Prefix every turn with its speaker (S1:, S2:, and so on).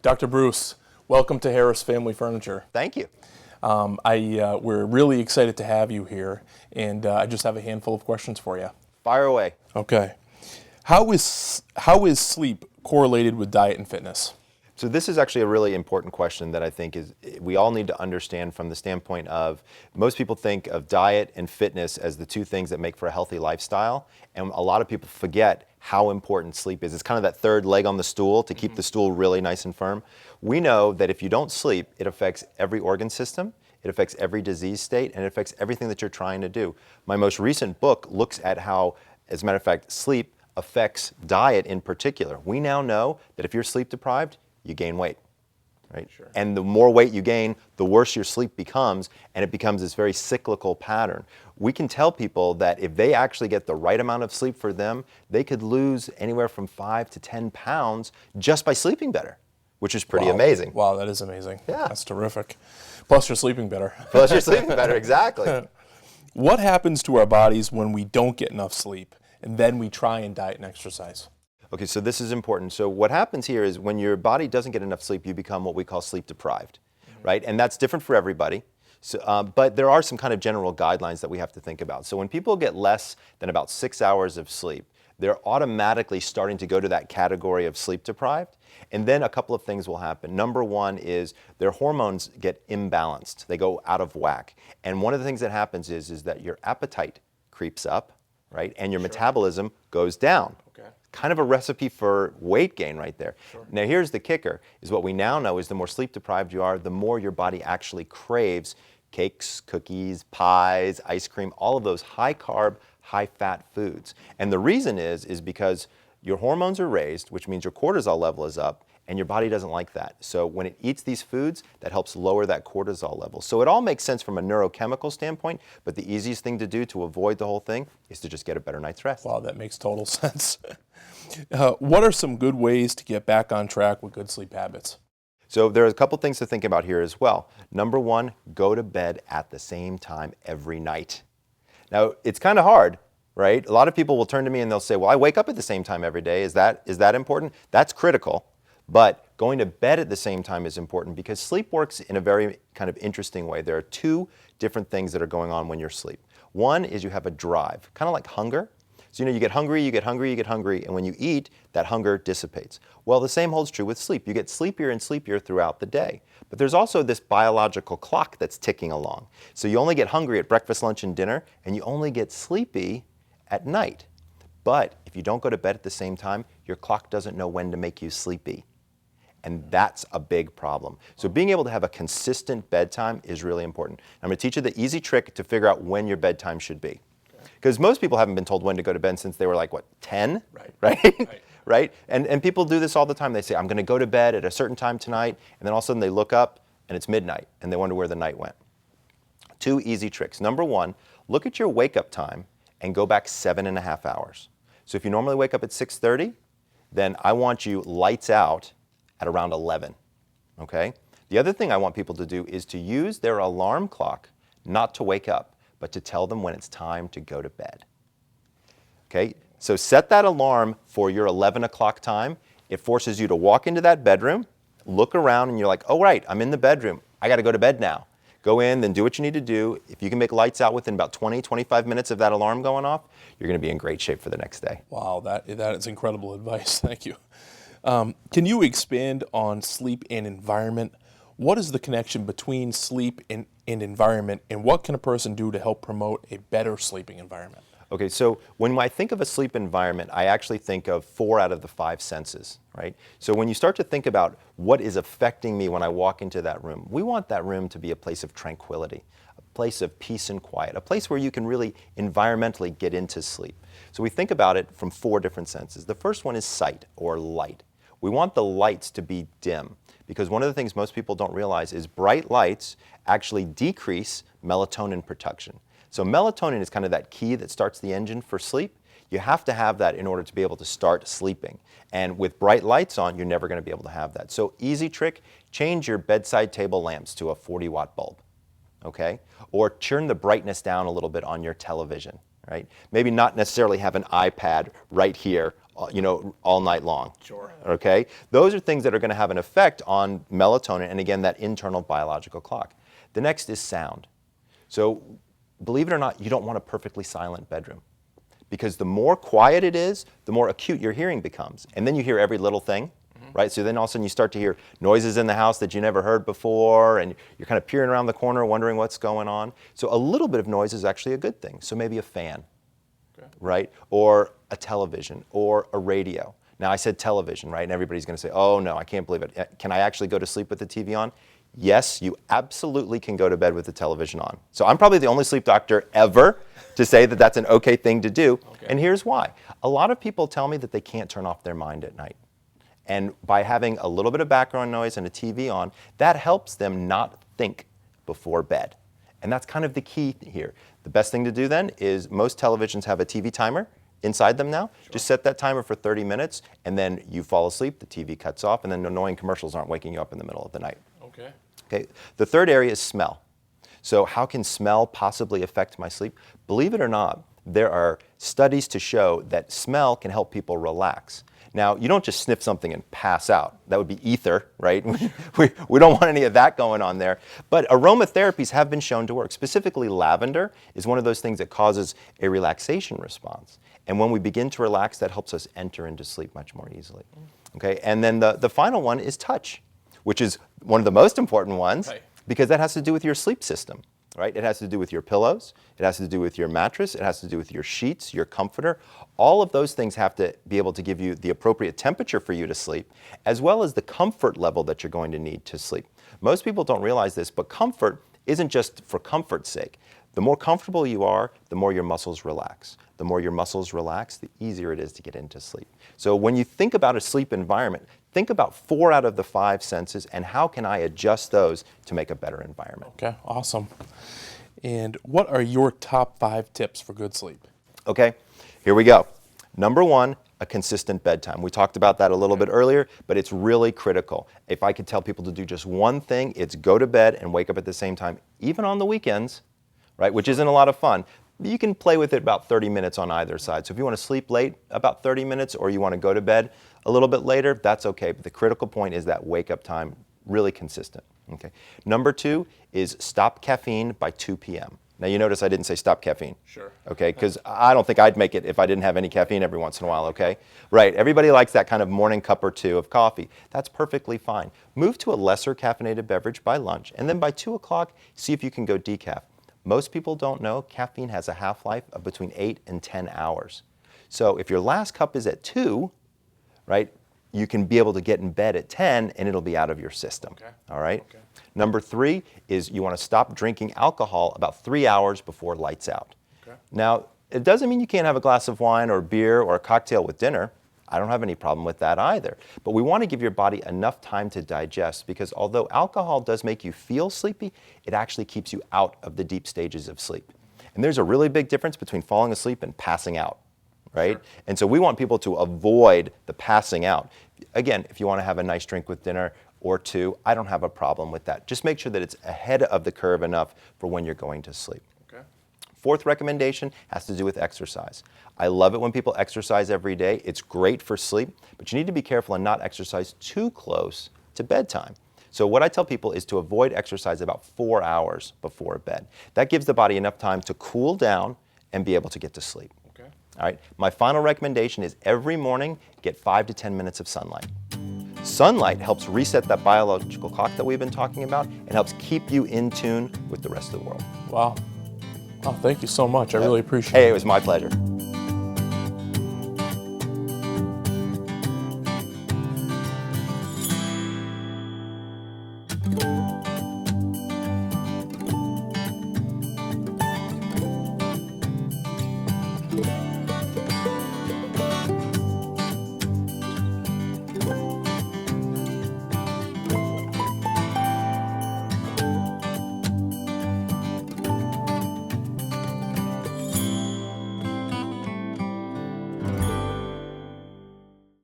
S1: Dr. Bruce, welcome to Harris Family Furniture.
S2: Thank you.
S1: We're really excited to have you here, and I just have a handful of questions for you.
S2: Fire away.
S1: Okay. How is sleep correlated with diet and fitness?
S2: So this is actually a really important question that I think we all need to understand from the standpoint of most people think of diet and fitness as the two things that make for a healthy lifestyle, and a lot of people forget how important sleep is. It's kind of that third leg on the stool to keep the stool really nice and firm. We know that if you don't sleep, it affects every organ system, it affects every disease state, and it affects everything that you're trying to do. My most recent book looks at how, as a matter of fact, sleep affects diet in particular. We now know that if you're sleep deprived, you gain weight, right?
S1: Sure.
S2: And the more weight you gain, the worse your sleep becomes, and it becomes this very cyclical pattern. We can tell people that if they actually get the right amount of sleep for them, they could lose anywhere from 5 to 10 pounds just by sleeping better, which is pretty amazing.
S1: Wow, that is amazing.
S2: Yeah.
S1: That's terrific. Plus, you're sleeping better.
S2: Plus, you're sleeping better, exactly.
S1: What happens to our bodies when we don't get enough sleep, and then we try and diet and exercise?
S2: Okay, so this is important. So what happens here is when your body doesn't get enough sleep, you become what we call sleep deprived, right? And that's different for everybody. So, but there are some kind of general guidelines that we have to think about. So when people get less than about 6 hours of sleep, they're automatically starting to go to that category of sleep deprived. And then a couple of things will happen. Number one is their hormones get imbalanced. They go out of whack. And one of the things that happens is that your appetite creeps up, right? And your metabolism goes down.
S1: Okay.
S2: Kind of a recipe for weight gain right there.
S1: Sure.
S2: Now here's the kicker, is what we now know is the more sleep deprived you are, the more your body actually craves cakes, cookies, pies, ice cream, all of those high carb, high fat foods. And the reason is because your hormones are raised, which means your cortisol level is up, and your body doesn't like that. So when it eats these foods, that helps lower that cortisol level. So it all makes sense from a neurochemical standpoint, but the easiest thing to do to avoid the whole thing is to just get a better night's rest.
S1: Wow, that makes total sense. What are some good ways to get back on track with good sleep habits?
S2: So there are a couple things to think about here as well. Number one, go to bed at the same time every night. Now, it's kind of hard, right? A lot of people will turn to me and they'll say, well, I wake up at the same time every day. Is that important? That's critical. But going to bed at the same time is important because sleep works in a very kind of interesting way. There are two different things that are going on when you're asleep. One is you have a drive, kind of like hunger. So you get hungry, you get hungry, you get hungry, and when you eat, that hunger dissipates. Well, the same holds true with sleep. You get sleepier and sleepier throughout the day. But there's also this biological clock that's ticking along. So you only get hungry at breakfast, lunch, and dinner, and you only get sleepy at night. But if you don't go to bed at the same time, your clock doesn't know when to make you sleepy. And that's a big problem. So being able to have a consistent bedtime is really important. I'm going to teach you the easy trick to figure out when your bedtime should be. Because most people haven't been told when to go to bed since they were like, what, 10? Right? Right? And people do this all the time. They say, I'm going to go to bed at a certain time tonight, and then all of a sudden they look up and it's midnight, and they wonder where the night went. Two easy tricks. Number one, look at your wake-up time and go back 7.5 hours. So if you normally wake up at 6:30, then I want you lights out at around 11, okay? The other thing I want people to do is to use their alarm clock not to wake up, but to tell them when it's time to go to bed. Okay, so set that alarm for your 11 o'clock time. It forces you to walk into that bedroom, look around, and you're like, oh, right, I'm in the bedroom. I got to go to bed now. Go in, then do what you need to do. If you can make lights out within about 20, 25 minutes of that alarm going off, you're going to be in great shape for the next day.
S1: Wow, that is incredible advice. Thank you. Can you expand on sleep and environment? What is the connection between sleep and environment, and what can a person do to help promote a better sleeping environment?
S2: Okay, so when I think of a sleep environment, I actually think of 4 out of the 5 senses, right? So when you start to think about what is affecting me when I walk into that room, we want that room to be a place of tranquility, a place of peace and quiet, a place where you can really environmentally get into sleep. So we think about it from 4 different senses. The first one is sight or light. We want the lights to be dim, because one of the things most people don't realize is bright lights actually decrease melatonin production. So melatonin is kind of that key that starts the engine for sleep. You have to have that in order to be able to start sleeping. And with bright lights on, you're never going to be able to have that. So easy trick, change your bedside table lamps to a 40-watt bulb, okay? Or turn the brightness down a little bit on your television, right? Maybe not necessarily have an iPad right here all night long.
S1: Sure.
S2: Okay? Those are things that are going to have an effect on melatonin and, again, that internal biological clock. The next is sound. So believe it or not, you don't want a perfectly silent bedroom, because the more quiet it is, the more acute your hearing becomes. And then you hear every little thing, right? So then all of a sudden you start to hear noises in the house that you never heard before, and you're kind of peering around the corner wondering what's going on. So a little bit of noise is actually a good thing. So maybe a fan, right? Or a television or a radio. Now I said television, right? And everybody's going to say, oh no, I can't believe it. Can I actually go to sleep with the TV on? Yes, you absolutely can go to bed with the television on. So I'm probably the only sleep doctor ever to say that that's an okay thing to do.
S1: Okay.
S2: And here's why. A lot of people tell me that they can't turn off their mind at night. And by having a little bit of background noise and a TV on, that helps them not think before bed. And that's kind of the key here. The best thing to do then is most televisions have a TV timer inside them now. Sure. Just set that timer for 30 minutes, and then you fall asleep, the TV cuts off, and then annoying commercials aren't waking you up in the middle of the night.
S1: Okay.
S2: Okay. The third area is smell. So how can smell possibly affect my sleep? Believe it or not, there are studies to show that smell can help people relax. Now, you don't just sniff something and pass out. That would be ether, right? we don't want any of that going on there. But aromatherapies have been shown to work. Specifically, lavender is one of those things that causes a relaxation response. And when we begin to relax, that helps us enter into sleep much more easily. Okay? And then the final one is touch, which is one of the most important ones,
S1: right,
S2: because that has to do with your sleep system. Right? It has to do with your pillows, it has to do with your mattress, it has to do with your sheets, your comforter. All of those things have to be able to give you the appropriate temperature for you to sleep, as well as the comfort level that you're going to need to sleep. Most people don't realize this, but comfort isn't just for comfort's sake. The more comfortable you are, the more your muscles relax. The more your muscles relax, the easier it is to get into sleep. So when you think about a sleep environment, think about 4 out of the 5 senses and how can I adjust those to make a better environment.
S1: Okay, awesome. And what are your top 5 tips for good sleep?
S2: Okay, here we go. Number 1, a consistent bedtime. We talked about that a little bit earlier, but it's really critical. If I could tell people to do just one thing, it's go to bed and wake up at the same time, even on the weekends, right, which isn't a lot of fun. You can play with it about 30 minutes on either side. So if you want to sleep late, about 30 minutes, or you want to go to bed a little bit later, that's okay. But the critical point is that wake up time, really consistent. Okay. Number 2 is stop caffeine by 2 p.m. Now you notice I didn't say stop caffeine.
S1: Sure.
S2: Okay, because I don't think I'd make it if I didn't have any caffeine every once in a while, okay? Right, everybody likes that kind of morning cup or 2 of coffee. That's perfectly fine. Move to a lesser caffeinated beverage by lunch, and then by 2 o'clock, see if you can go decaf. Most people don't know caffeine has a half-life of between 8 and 10 hours. So if your last cup is at 2, right, you can be able to get in bed at 10 and it'll be out of your system.
S1: Okay.
S2: All right?
S1: Okay.
S2: Number 3 is you want to stop drinking alcohol about 3 hours before lights out.
S1: Okay.
S2: Now, it doesn't mean you can't have a glass of wine or beer or a cocktail with dinner. I don't have any problem with that either. But we want to give your body enough time to digest, because although alcohol does make you feel sleepy, it actually keeps you out of the deep stages of sleep. And there's a really big difference between falling asleep and passing out, right?
S1: Sure.
S2: And so we want people to avoid the passing out. Again, if you want to have a nice drink with dinner or 2, I don't have a problem with that. Just make sure that it's ahead of the curve enough for when you're going to sleep.
S1: Okay.
S2: 4th recommendation has to do with exercise. I love it when people exercise every day. It's great for sleep, but you need to be careful and not exercise too close to bedtime. So what I tell people is to avoid exercise about 4 hours before bed. That gives the body enough time to cool down and be able to get to sleep.
S1: Okay.
S2: All right. My final recommendation is every morning get 5 to 10 minutes of sunlight. Sunlight helps reset that biological clock that we've been talking about and helps keep you in tune with the rest of the world.
S1: Wow. Oh, thank you so much. I really appreciate it.
S2: Hey, it was my pleasure.